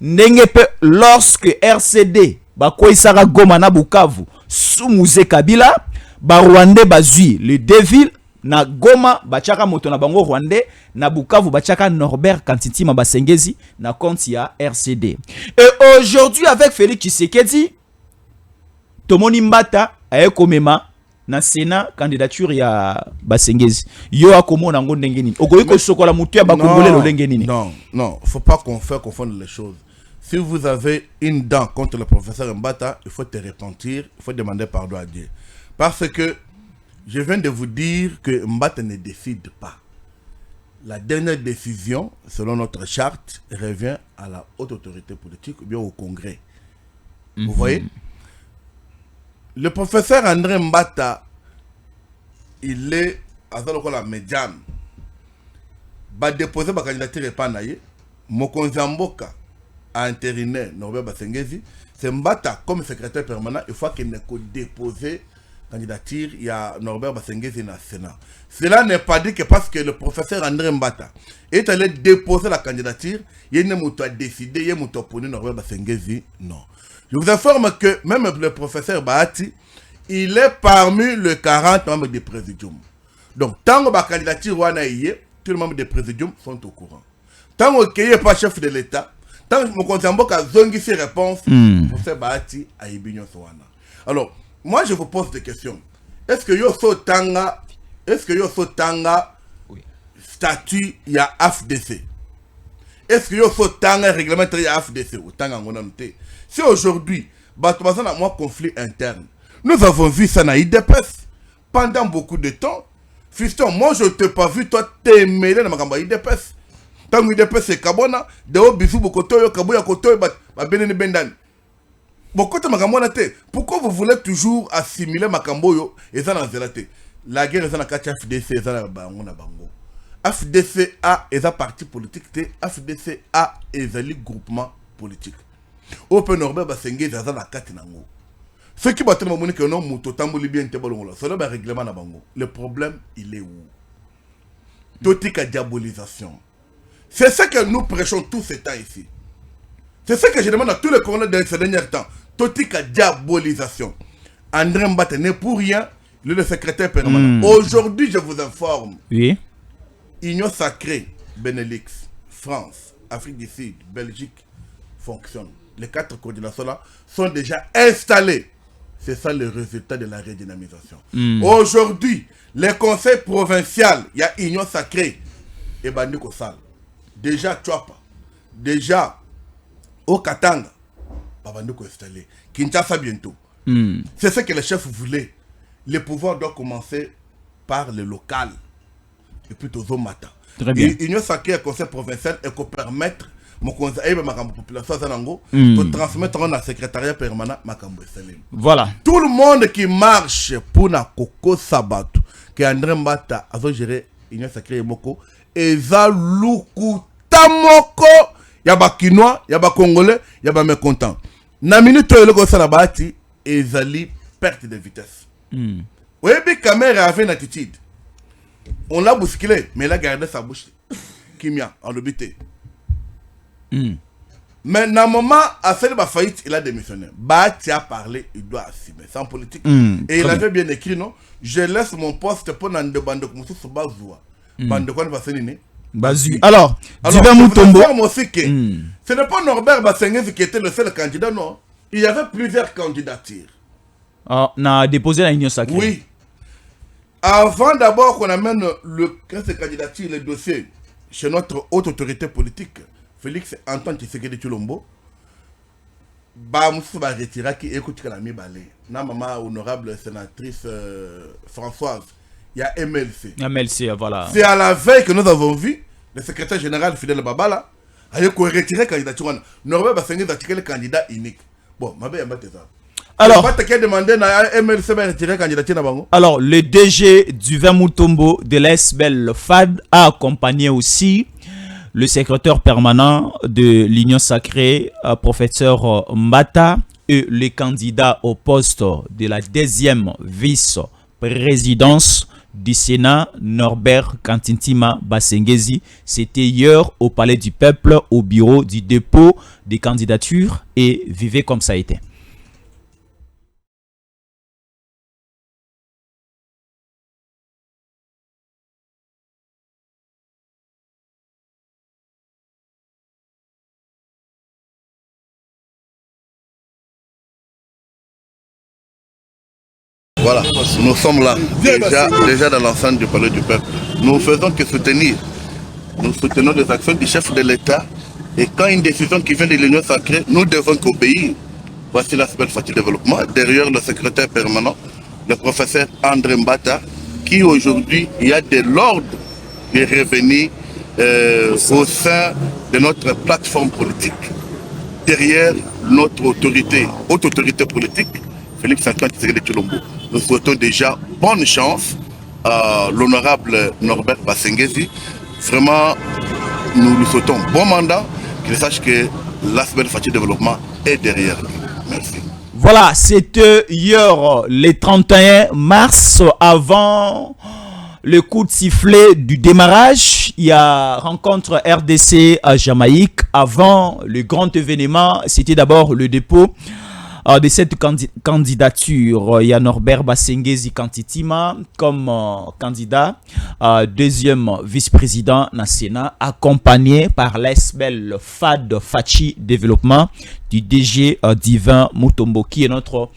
ndenge pe lorsque RCD bakoisaka Goma na Bukavu sous Musée Kabila, ba Rwandais bazui le devil na Goma bachaka moto na bango Rwandais, na Bukavu bachaka Norbert Kantitima Basengezi na compte ya RCD. Et aujourd'hui avec Félix Tshisekedi, Tomoni Mbata aye komema na Sénat candidature ya Basengezi. Yo akomona ngo ndenge nini? Okoyi ko sokola mutu ya bakongolais lo ndenge nini? Non, faut pas confondre les choses. Si vous avez une dent contre le professeur Mbata, il faut te repentir, il faut demander pardon à Dieu. Parce que je viens de vous dire que Mbata ne décide pas. La dernière décision, selon notre charte, revient à la haute autorité politique ou bien au Congrès. Vous voyez? Le professeur André Mbata, il est à la médiane. Il va déposer sa candidature et pas naïe. Mokonzi Mboka a intériné Norbert Basengezi. C'est Mbata comme secrétaire permanent. Il faut qu'il ne déposer candidature, il y a Norbert Basengezi dans le Sénat. Cela n'est pas dit que parce que le professeur André Mbata est allé déposer la candidature, il a décidé, il a opposé Norbert Basengezi. Non. Je vous informe que même le professeur Bahati, il est parmi les 40 membres du présidium. Donc, tant que la candidature est, tous les membres du présidium sont au courant. Tant que il n'est pas chef de l'État, tant que mon Mboka a zongi ses réponses, le professeur Bahati a Ibignon Sowana. Alors, moi je vous pose des questions. Est-ce que yo so tanga statut ya AFDC? Est-ce que yo so tanga réglementaire ya AFDC ou tanga ngonamte? Si aujourd'hui, Batouazan a moins conflit interne, nous avons vu ça dans IDPS pendant beaucoup de temps. Fiston, moi je t'ai pas vu, toi t'es mêlé dans ma IDPS. Tant que IDPS c'est Kabona, de haut bisou bokotoyo, Kabouya kotoyo, benene bendan. Pourquoi vous voulez toujours assimiler Makamboyo et ça dans Zélate? La guerre est dans la FDC et ça dans Bango. FDCA est un parti politique, FDCA est un groupement politique. Open Norbert Basengezi est dans la carte nango. Ceux qui battent le que non, Mouto Tambouli bien Tebalongola, c'est le règlement na Bango. Le problème, il est où? Totika diabolisation. C'est ce que nous prêchons tout ce temps ici. C'est ce que je demande à tous les Congolais de ces derniers temps. Totika diabolisation. André Mbata n'est pour rien, le secrétaire permanent. Aujourd'hui, je vous informe. Oui. Union sacrée, Benelux, France, Afrique du Sud, Belgique, fonctionne. Les 4 coordinations là sont déjà installées. C'est ça le résultat de la redynamisation. Aujourd'hui, les conseils provinciaux, il y a Union sacrée et Bandiko Sal. Déjà Tchouapa, déjà au Katanga, Babandoko installé. Kinshasa bientôt. C'est ce que les chefs voulaient. Le pouvoir doit commencer par le local. Et puis Tozo Mata. Très bien. Et Union sacrée conseil provincial et qu'on permettre mon conseil ma population de transmettre dans le secrétariat permanent Makambo Salim. Voilà. Tout le monde qui marche pour na Koko Sabato, que André Mbata a géré Union sacrée Moko, et Zaloukou Tamoko. Il y a des Kinois, il y a des Congolais, il y a des mécontents. Na minute où il y a des Ezali perte de vitesse. Oui, mais caméra avait une attitude. On l'a bousculé, mais il a gardé sa bouche. Kimia, en l'obité. Mais dans le moment, à faire la faillite, il a démissionné. Bahati a parlé, il doit assumer. C'est en politique. Et il avait bien écrit, non? Je laisse mon poste pour n'en demander que Moussou Bazoua. Bande de quoi ne va s'éliminer? Bazu. Alors, Divin Moutombo. Ce n'est pas Norbert Basengezi qui était le seul candidat, non. Il y avait plusieurs candidatures. On a déposé la Union sacrée. Oui. Avant d'abord qu'on amène cette candidature, le dossier chez notre haute autorité politique, Félix Antoine Tshisekedi Tshilombo, Moussa va retirer qui écoute la mi balé. Na maman honorable sénatrice Françoise, il y a MLC. MLC, voilà. C'est à la veille que nous avons vu le secrétaire général Fidel Babala a retiré la candidature. Norbert Basengezi a tiré le candidat unique. Bon, ma belle, alors, alors, le DG du Divin Moutombo de l'ESBEL FAD a accompagné aussi le secrétaire permanent de l'Union sacrée, professeur Mbata, et les candidats au poste de la deuxième vice-présidence du Sénat, Norbert Kantintima Basengezi. C'était hier au Palais du Peuple, au bureau du dépôt des candidatures, et vivez comme ça a été. Voilà, nous sommes là, déjà dans l'enceinte du Palais du Peuple. Nous faisons que soutenir. Nous soutenons les actions du chef de l'État. Et quand une décision qui vient de l'Union sacrée, nous devons qu'obéir. Voici l'aspect du développement. Derrière le secrétaire permanent, le professeur André Mbata, qui aujourd'hui, il y a de l'ordre de revenir au sein de notre plateforme politique. Derrière notre autorité, haute autorité politique, Félix Antoine Tshisekedi Tshilombo. Nous souhaitons déjà bonne chance à l'honorable Norbert Basengezi. Vraiment, nous lui souhaitons bon mandat, qu'il sache que l'aspect du développement est derrière lui. Merci. Voilà, c'était hier, le 31 mars, avant le coup de sifflet du démarrage. Il y a rencontre RDC à Jamaïque. Avant le grand événement, c'était d'abord le dépôt de cette candidature. Il y a Norbert Basengezi Kantintima comme candidat, deuxième vice-président na Sénat, accompagné par l'ESBEL FAD Fachi Développement du DG Divin Mutombo, qui est notre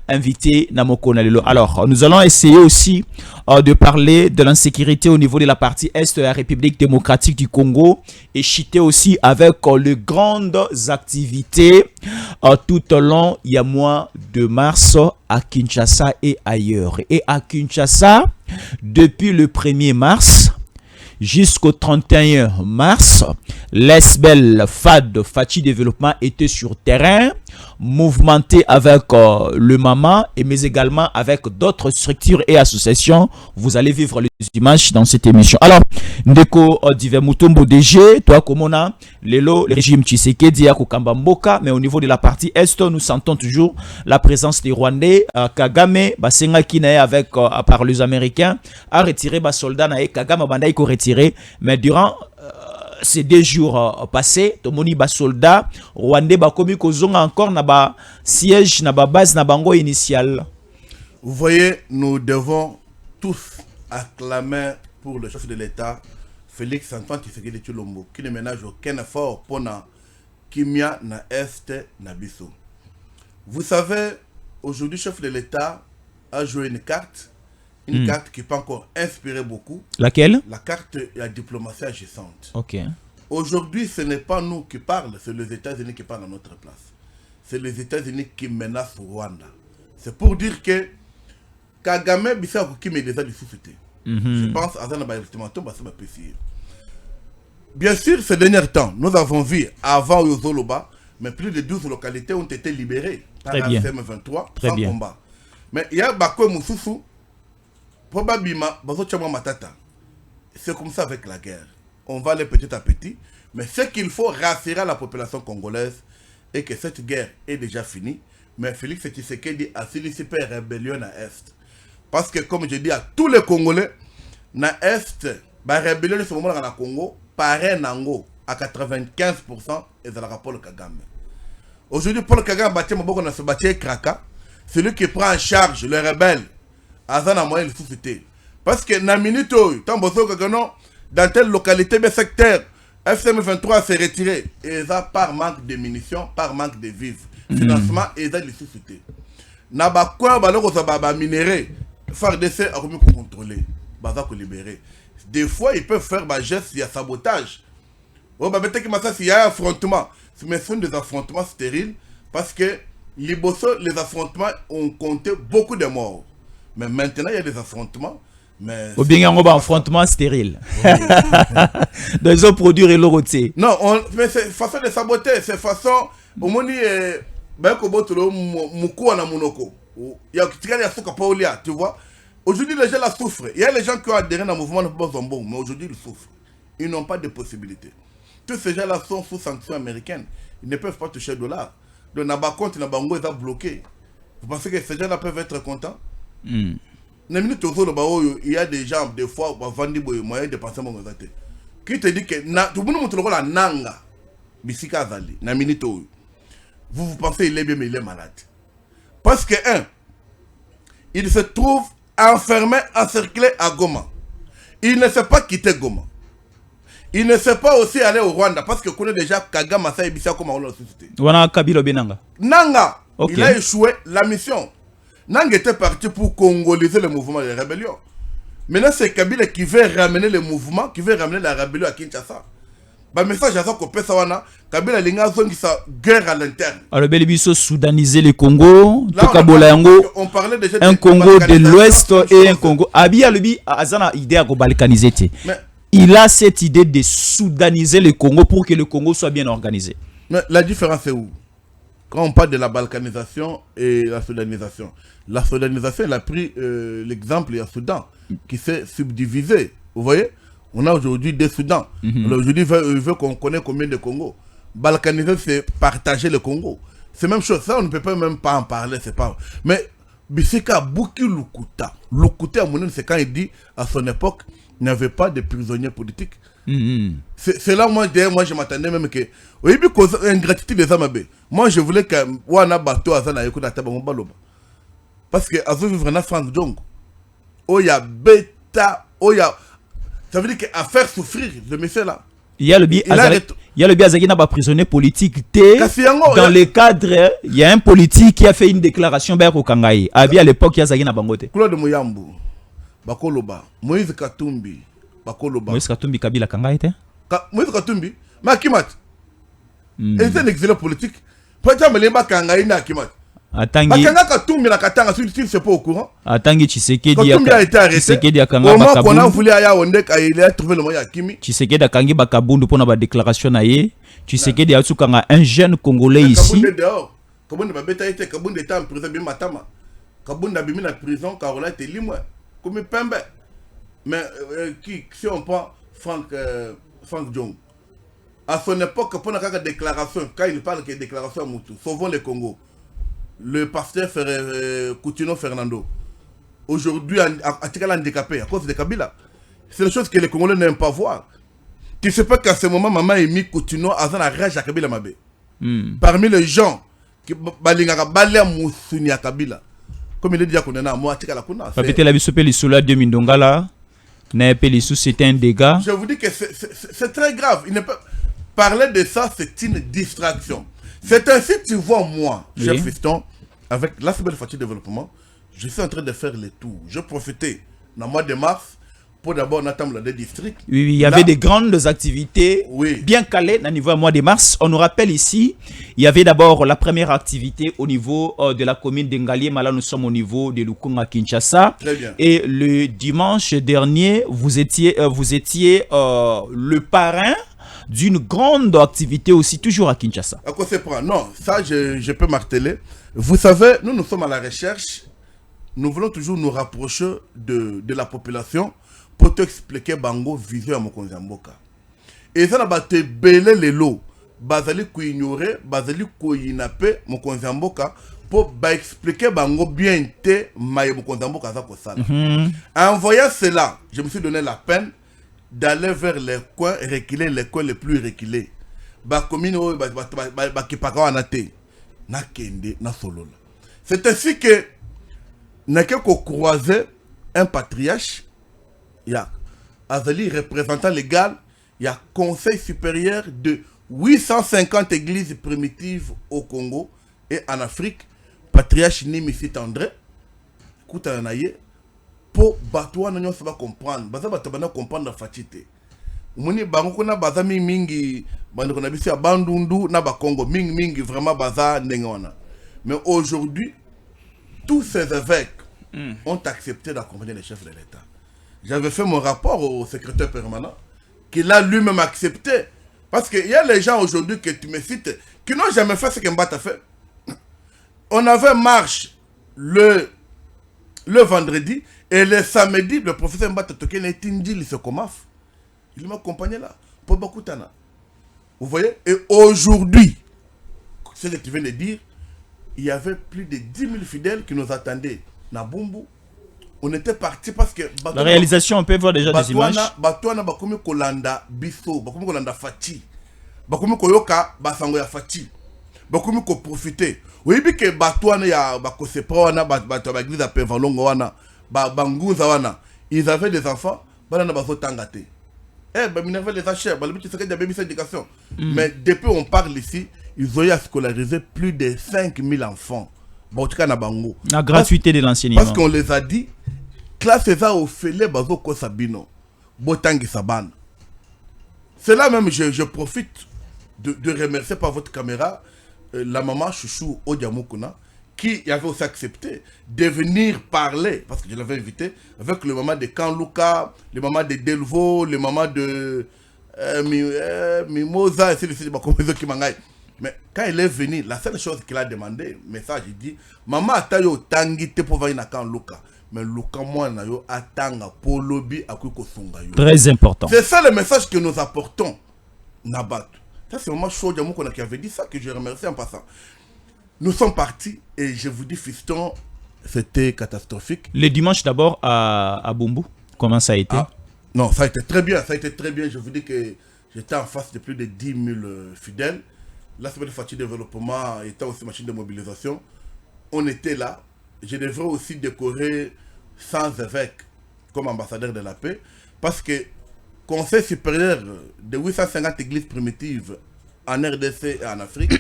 invité Namoko Nalelo. Alors, nous allons essayer aussi de parler de l'insécurité au niveau de la partie Est de la République démocratique du Congo, et chiter aussi avec les grandes activités tout au long du mois de mars à Kinshasa et ailleurs. Et à Kinshasa, depuis le 1er mars jusqu'au 31 mars, l'ESBEL FAD Fachi Développement était sur terrain, mouvementé avec le MAMA, mais également avec d'autres structures et associations. Vous allez vivre les images dans cette émission. Alors, Ndeko Divin Mutombo DG, toi Komona, Lelo, le régime Tshisekedi à Kokambamboka, mais au niveau de la partie Est, nous sentons toujours la présence des Rwandais. Kagame, Basenga Kinae avec, par les Américains, a retiré bas soldats, Kagame Bandaï ko retiré, mais durant ces 2 jours passés, tomoni ba soldats rwandais ba komi kozonga encore na ba siège na ba base na bango initial. Vous voyez, nous devons tous acclamer pour le chef de l'État, Félix Antoine Tshisekedi Tshilombo, qui ne ménage aucun effort pour na Kimia na Est na Biso. Vous savez, aujourd'hui, le chef de l'État a joué une carte qui peut encore inspirer beaucoup. Laquelle? La carte de la diplomatie agissante. Ok. Aujourd'hui, ce n'est pas nous qui parlons, c'est les États-Unis qui parlent à notre place. C'est les États-Unis qui menacent Rwanda. C'est pour dire que Kagame Bissau qui met déjà du sous-souté. Je pense à Zana Baïltimato, bien sûr, ces derniers temps, nous avons vu avant Yozoloba, mais plus de 12 localités ont été libérées par la CM23 sans combat. Mais il y a Bako Moussoussou, probablement, c'est comme ça avec la guerre. On va aller petit à petit, mais ce qu'il faut rassurer à la population congolaise est que cette guerre est déjà finie. Mais Félix Tshisekedi a sollicité une rébellion à Est. Parce que, comme je dis à tous les Congolais, na Est, la rébellion de ce moment dans le Congo, paraît nango à 95% et dans le rapport de Kagame. Aujourd'hui, Paul Kagame bâti Maboko na se bâti Kraka, celui qui prend en charge les rebelles, Azana moyen de société. Parce que na minute, dans telle localité, mais secteur, FCM23 s'est retiré. Et ça par manque de munitions, par manque de vivres. Financement, et ça de société. Na ba quoi baloko za ba minéré, FARDC a remis qu'on contrôler, baza qu'on libérer. Des fois, ils peuvent faire des gestes, il y a sabotage. Oh, bah, peut-être que il y a un affrontement. Mais ce sont des affrontements stériles parce que les affrontements ont compté beaucoup de morts. Mais maintenant, il y a des affrontements. Mais ou bien un affrontement stérile. Donc, ils ont produit le routier. Non, mais c'est façon de saboter. C'est façon. Au moins, tu vois. Aujourd'hui, les gens la souffrent. Il y a les gens qui ont adhéré au mouvement de Bozombo, mais aujourd'hui, ils souffrent. Ils n'ont pas de possibilité. Tous ces gens-là sont sous sanctions américaines. Ils ne peuvent pas toucher le dollar. Donc, Nabakonte, Nabango, ils ont bloqué. Vous pensez que ces gens-là peuvent être contents? il y a des gens, des fois, moyen de penser mon qui te dit que tout le monde la nanga, bisika azali, na minute vous pensez il est bien, mais il est malade. Parce que, il se trouve enfermé, encerclé à Goma. Il ne sait pas quitter Goma. Il ne sait pas aussi aller au Rwanda, parce que connaît déjà Kagame Asa Ebisa comme on l'a suscité. Wana Kabila Benanga. Nanga, okay. Il a échoué la mission. Nanga était parti pour congoliser le mouvement de rébellion. Maintenant, c'est Kabila qui veut ramener le mouvement, qui veut ramener la rébellion à Kinshasa. Bah, message à ça qu'on peut savoir, Kabila Linga zone qui sa guerre à l'interne. Alors, Bélibiso soudaniser le Congo, on parlait déjà un Congo de l'Ouest et un Congo. Abi Alubi Azana idée à balkaniser. Il a cette idée de soudaniser le Congo pour que le Congo soit bien organisé. Mais la différence c'est où? Quand on parle de la balkanisation et la soudanisation elle a pris l'exemple du Soudan qui s'est subdivisé. Vous voyez, on a aujourd'hui deux Soudans. Aujourd'hui, il veut qu'on connaisse combien de Congo. Balkaniser, c'est partager le Congo. C'est la même chose. Ça, on ne peut pas même pas en parler. C'est pas. Mais Bisseka Bouki Lukuta. Lukuta, à mon avis, c'est quand il dit à son époque, il n'y avait pas de prisonniers politiques. C'est là, moi, je m'attendais même que. Oui, ingratitude des Amabé. Moi, je voulais que Wana Bato Azana Yoko Nataba Mbaloba. Parce que Azo vivre dans France donc. Oya bêta, oya. Ça veut dire qu'à faire souffrir le monsieur là. Il y a le biazagina ba prisonnier politique dans le cadre il y a un politique qui a fait une déclaration au Kangaï. Abi à l'époque yazagina bangote. Claude Mouyambu Bakoloba Moïse Katumbi Bakoloba Moïse Katumbi Kabila Kangaï te Moïse Katumbi Makimat. Et c'est un exilé politique. Peut-être que les Kangaï na Kimat. Atangi Katumbi na Katanga si c'est pas au courant. Atangi Tshisekedi a été arrêté. Tshisekedi akanga Bakabundu. Comment on a voulu aller à Ondek il a trouvé le moyen Kimi. Tshisekedi akangi Bakabundu pour na déclaration na ye. Tshisekedi atsukanga un jeune congolais ici. Kabundu ba beta été Kabundu était en prison bien matama. Kabundu a bimi na prison Carola était limwe. Comme Pembe. Mais si on prend Frank Jong. À son époque pour la déclaration quand il parle que déclaration à Moutou, sauvons le Congo. Le pasteur Coutinho Fernando, aujourd'hui handicapé à cause de Kabila. C'est une chose que les Congolais n'aiment pas voir. Tu sais pas qu'à ce moment, maman a mis Coutinho à la rage à Kabila Mabé. Parmi les gens qui balingaka balé Moussuni à Kabila. Comme il est dit à Konena, moi, Tika la Kuna. Papete la bisopeli soula de Mindongala, n'a pas les sous, c'était un dégât. Je vous dis que c'est très grave. Il ne peut parler de ça, c'est une distraction. C'est ainsi que tu vois moi, cher fiston, avec la Sibel Fati Développement, je suis en train de faire le tour. Je profitais dans le mois de mars pour d'abord attendre les districts. Oui, il y avait des grandes activités bien calées au niveau du mois de mars. On nous rappelle ici, il y avait d'abord la première activité au niveau de la commune d'Engalié. Là, nous sommes au niveau de Lukunga, Kinshasa. Très bien. Et le dimanche dernier, vous étiez le parrain d'une grande activité aussi, toujours à Kinshasa. À quoi c'est pas? Non, ça je peux marteler. Vous savez, nous sommes à la recherche. Nous voulons toujours nous rapprocher de la population pour t'expliquer Bango vision à Mokonzamboka. Et ça n'a te belé les lots. Bazali ko ignorer, bazali ko inape Mokonzamboka pour expliquer Bango bien te maye Mokonzamboka za ko sala. En voyant cela, je me suis donné la peine d'aller vers les coins reculés, les coins les plus reculés. C'est ainsi que n'a qu'à croiser un patriarche, il y a Azali représentant légal, il y a conseil supérieur de 850 églises primitives au Congo et en Afrique, patriarche Nimisi André, écoute un aïe, pour battre nous va comprendre baza batabana comprendre la fatité muni bango kuna baza mingi bande kona bisi bandundu na ba Congo mingi vraiment baza ndengona. Mais aujourd'hui tous ces évêques ont accepté d'accompagner les chefs de l'État. J'avais fait mon rapport au secrétaire permanent qui l'a lui-même accepté parce qu'il y a les gens aujourd'hui que tu me cites qui n'ont jamais fait ce que Mbata fait. On avait marche le vendredi et le samedi, le professeur Mbata Tokene Tindil se comaf. Il m'a accompagné là. Pour Bakutana. Vous voyez? Et aujourd'hui, ce que tu viens de dire, il y avait plus de 10 000 fidèles qui nous attendaient. Nabumbu, on était parti parce que la réalisation, on peut voir déjà des images. Batouana bakomi kolanda biso, bakomi kolanda Fati, bakomi koyoka basango ya Fati, bakomi ko profiter. Oui, bi que Batouana ya bakose wana bato ba église à Pevalongo wana, banguza wana, ils avaient des enfants, bana bazo tangate. Bah m'énerve les achats, bah le but c'est que des éducation. Mais depuis on parle ici, ils ont eu à scolariser plus de 5000 enfants. Bon, en tout cas na bango. La gratuité de l'enseignement. Parce qu'on les a dit classe ça au fele bazo ko sabino. Botangi saban. C'est là même je profite de remercier par votre caméra la maman Chouchou Odiamokuna qui avait aussi accepté de venir parler, parce que je l'avais invité, avec le maman de Kanluka, le maman de Delvaux, le maman de Mimosa, et c'est le qui mangaï. Mais quand il est venu, la seule chose qu'il a demandé, message, il dit, maman atayo tangi te pour venir à Kanluka. Mais Luka moi na yo atanga pour lobby à kukosunga yo. Très important. C'est ça le message que nous apportons. Nabat. Ça c'est maman Chouchou Odiamokuna qui avait dit ça, que je remercie en passant. Nous sommes partis et je vous dis, fiston, c'était catastrophique. Le dimanche d'abord à Bumbu, comment ça a été? Non, ça a été très bien, ça a été très bien. Je vous dis que j'étais en face de plus de 10 000 fidèles. La semaine de Fati Développement était aussi machine de mobilisation. On était là. Je devrais aussi décorer 100 évêques comme ambassadeur de la paix parce que Conseil supérieur de 850 églises primitives en RDC et en Afrique,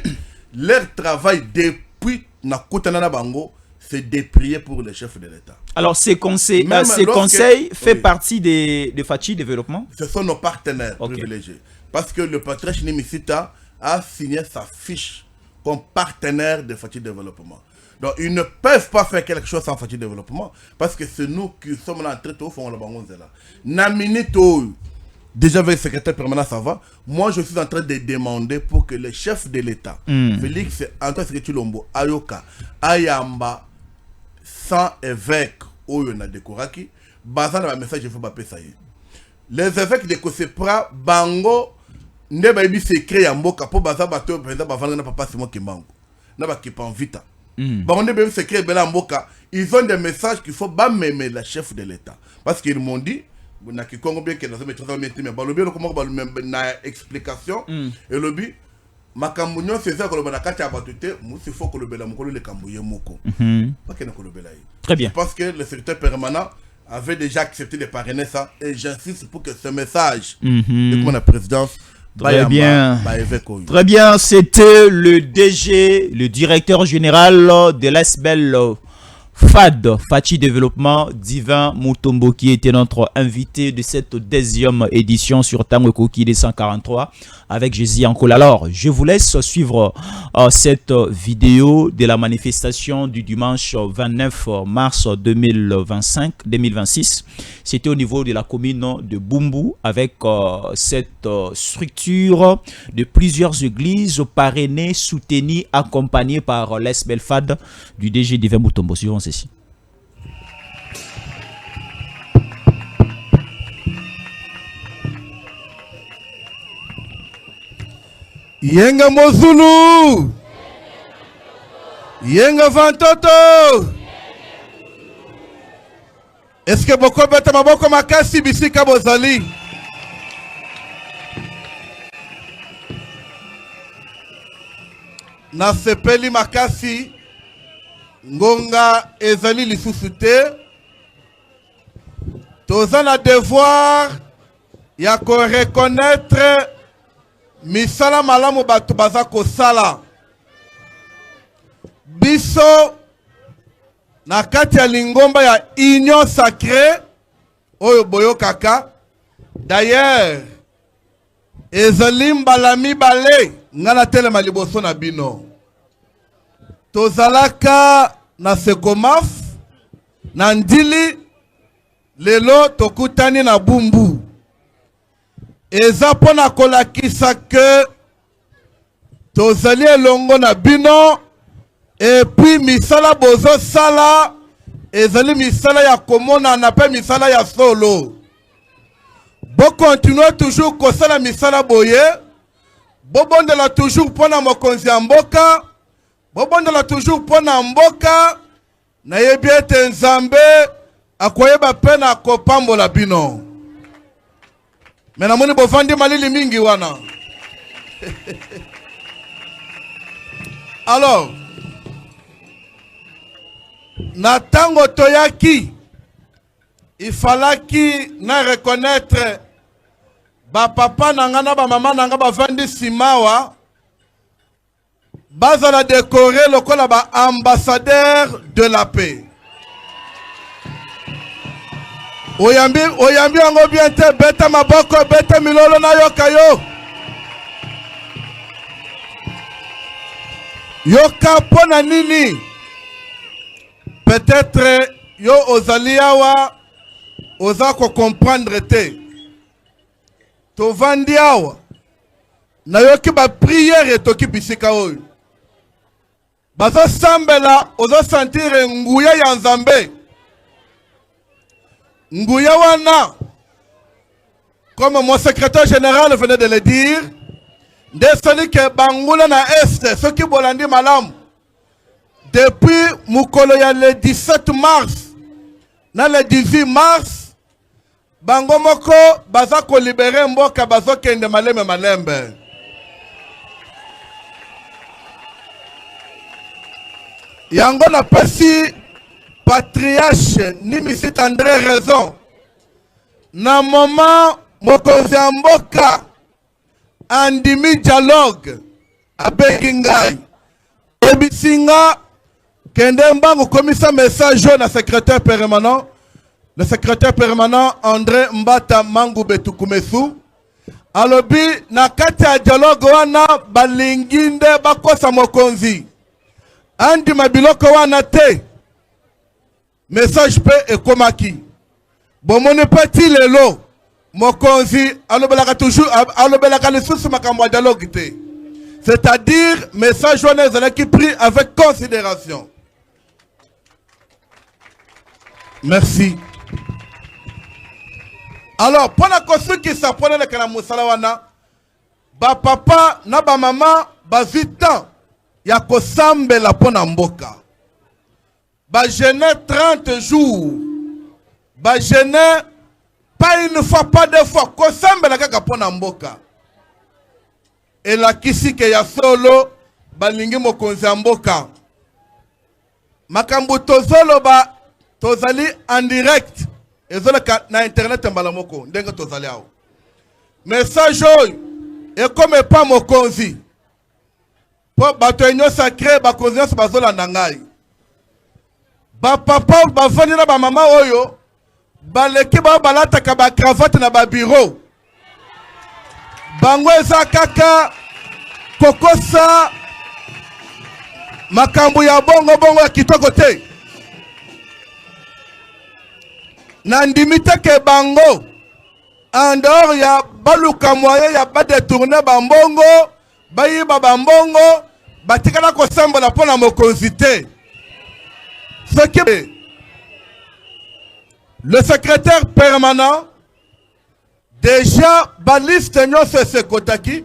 leur travail depuis Nakutanana Bango, c'est de prier pour les chefs de l'État. Alors ces conseils fait partie de Fati Développement? Ce sont nos partenaires privilégiés. Parce que le patriarche Nimisita a signé sa fiche comme partenaire de Fati Développement. Donc ils ne peuvent pas faire quelque chose sans Fati Développement. Parce que c'est nous qui sommes là en train de faire le bango. Naminito. Déjà avec le secrétaire permanent, ça va. Moi, je suis en train de demander pour que les chefs de l'État, Félix Antoine Sekechilombo, Ayoka, Ayamba, 100 évêques, Oyona de Koraki, basant le message, je veux pas ça. Les évêques de Kosepra, Bango, Nebaïbi secret Yamboka, pour Baza Bato, par exemple, avant papa Simon Kimbango, Naba Kipan Vita. Bango Nebaïbi secret Bela Mboka, ils ont des messages qu'il faut pas m'aimer les chefs de l'État. Parce qu'ils m'ont dit, na kikongo bien que dans un métro mais balobi comment na explication et lobby makambo nyo c'est ça que le banakati abatute musi faut que le bela mokolo le kamboye moko pas que na kolobela yi. Très bien. Parce que le secrétaire permanent avait déjà accepté de parrainer ça et j'insiste pour que ce message de la présidence. Très bien. Très bien, c'était le DG, le directeur général de l'ASBEL FAD, Fati Développement, Divin Mutombo, qui était notre invité de cette 10e édition sur Tango Koki des 143 avec Jésus Ankol. Alors, je vous laisse suivre cette vidéo de la manifestation du dimanche 29 mars 2026. C'était au niveau de la commune de Bumbu avec cette structure de plusieurs églises parrainées, soutenues, accompagnées par l'ASBEL FAD du DG Divin Mutombo. Suivons ceci. Yenga Mozulu, Yenga Vantoto. Est-ce que beaucoup beta maboko makasi bisika bozali? Na sepeli makasi ngonga ezali lisusu te. Toza na devoir ya ko reconnaître misala malamu batu baza kosala biso na kati ya lingomba ya union sacrée oyo boyo kaka. D'ailleurs ezali mbala mibale ngana telema liboso na bino tozalaka na Sekomaf na Ndili, lelo tokutani na Bumbu. Eza pona kolakisa ke tozali elongo na bino et puis misala bozo sala ezali misala ya komona na pe misala ya solo. Bo continuer toujours kosala misala boye, bo bondela toujours pona mokonzi ya mboka, bo bondela toujours pona mboka na yebi ete Nzambe akoyeba pena kopambola bino. Mais namoni bovandi malili mingi wana. Alors, na tango toyaki, il fallait qu'il na reconnaître ba papa nanga ba mama nanga ba vandi simawa baza la décorer lokola ba ambassadeur de la paix. Oyambi yango bien te beta maboko beta milolo na yoka yo. Yoka pona nini? Peut-être yo ozaliawa oza ko comprendre te. To vandiawa na yoki ba prière etoki bisika oyo. Bazo sambela ozo sentir nguya ya Nzambe. Nguya wana, comme mon secrétaire général venait de le dire, descendit que Bangoula na Est, ce qui bolandi malam, depuis Mukoloya le 17 mars, na le 18 mars, Bangomoko bazako libéré mboka bazo kende malembe malembe. Yango na pesi patriarche Nimisit André raison. Na moment mokonzi mboka andimi dialogue abekingai. Ebisinga kende mbangu komisa message na secrétaire permanent. Le secrétaire permanent André Mbata Mangu Betukumesu. Alobi na kati ya dialogue wana balinginde bakosa mokonzi. Andi mabiloko wana te. Message pe ekomaki. Bomone petit lelo. Mokonzi alobelaka toujours alobelaka lisusu makambo dialogue te. C'est-à-dire message wana ezalaki pris avec considération. Merci. Alors pour la construction qui s'appelle le kana musala wana ba papa na ba mama ba 8 ans ya kosambela pona mboka. Ba jeûner 30 jours. Ba jeûner pas une fois, pas deux fois. Kosambela kaka pona mboka. Et la kisi ke ya solo balingi mokonzi mboka. Makambo tozolo ba tozali en direct. Ezola na internet mbalamoko ndenge tozali awo. Message oyo e comme pas mokonzi. Po bato enyo sacré ba konzi bazola ndangai. Ba papa ba vandi na ba mama oyo ba leki ba balata ka ba cravate na ba bureau. Bango eza kaka kokosa makambo ya bongo bongo ya kitoko te. Nandimite ke bango en dehors ya baluka moyen ya ba détourner bambongo bayiba bambongo batikana kosembola pona mokonzi te. Ce qui le secrétaire permanent déjà baliste nyonso se kotaki